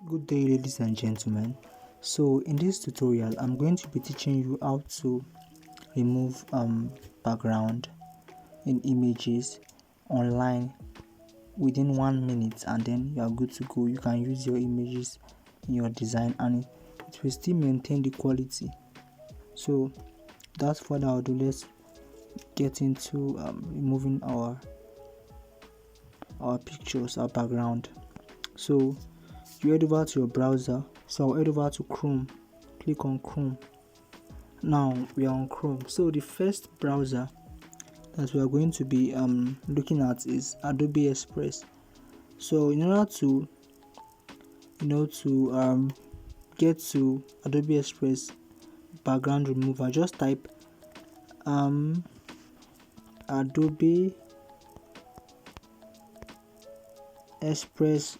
Good day, ladies and gentlemen. So in this tutorial I'm going to be teaching you how to remove background in images online within 1 minute, and then you are good to go. You can use your images in your design and it will still maintain the quality. So that's further ado, let's get into removing our pictures, our background. So you head over to your browser. So I'll head over to Chrome. Click on Chrome. Now we are on Chrome. So the first browser that we are going to be looking at is Adobe Express. So in order to get to Adobe Express background remover, just type Adobe Express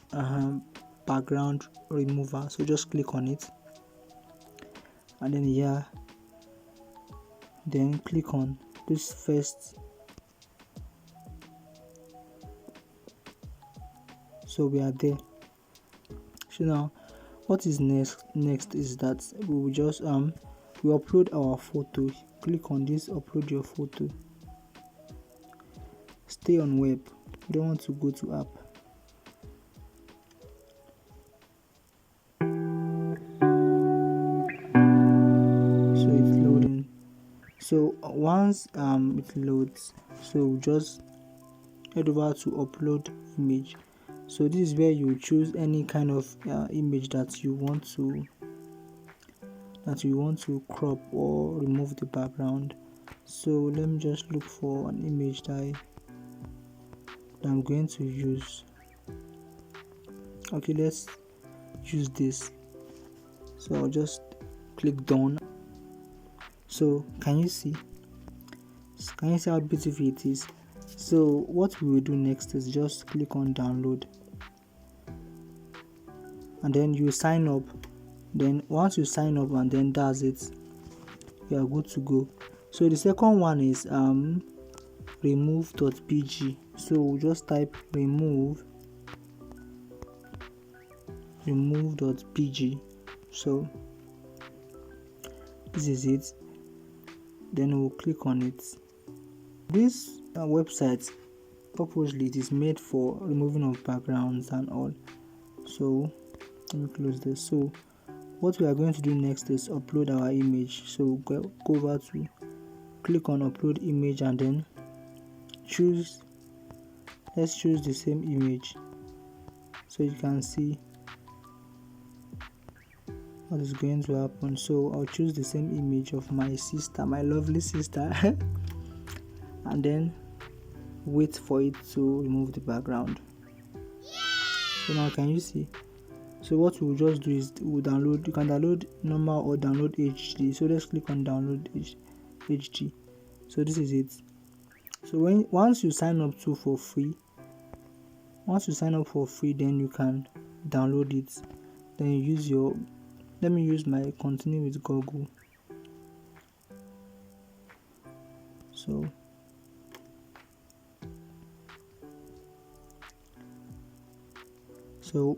background remover. So just click on it, and then here, then click on this first. So we are there. So now what is next is that we will just we upload our photo. Click on this, upload your photo. Stay on web, you don't want to go to app. So it's loading. So once it loads, so just head over to upload image. So this is where you choose any kind of image that you want to crop or remove the background. So let me just look for an image that I'm going to use. Okay, let's use this. So I'll just click done. So can you see how beautiful it is? So what we will do next is just click on download, and then you sign up. Then once you sign up, and then that's it, you are good to go. So the second one is remove.pg. so we'll just type remove.pg. so this is it, then we'll click on it. This website, purposely it is made for removing of backgrounds and all. So let me close this. So what we are going to do next is upload our image. So go over to click on upload image, and then let's choose the same image, so you can see what is going to happen. So I'll choose the same image of my sister, my lovely sister and then wait for it to remove the background. So now can you see? So what we'll just do is we'll download. You can download normal or download HD. So let's click on download HD. So this is it. So once you sign up for free, then you can download it. Then you use let me use my continue with Google. So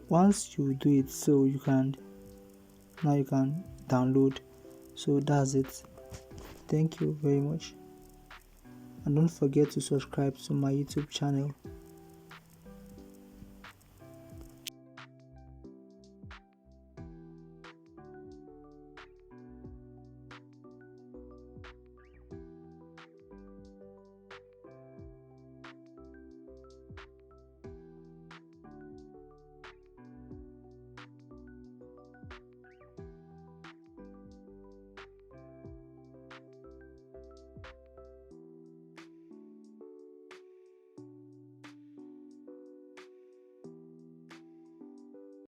once you do it, so you can download. So that's it. Thank you very much, and don't forget to subscribe to my YouTube channel.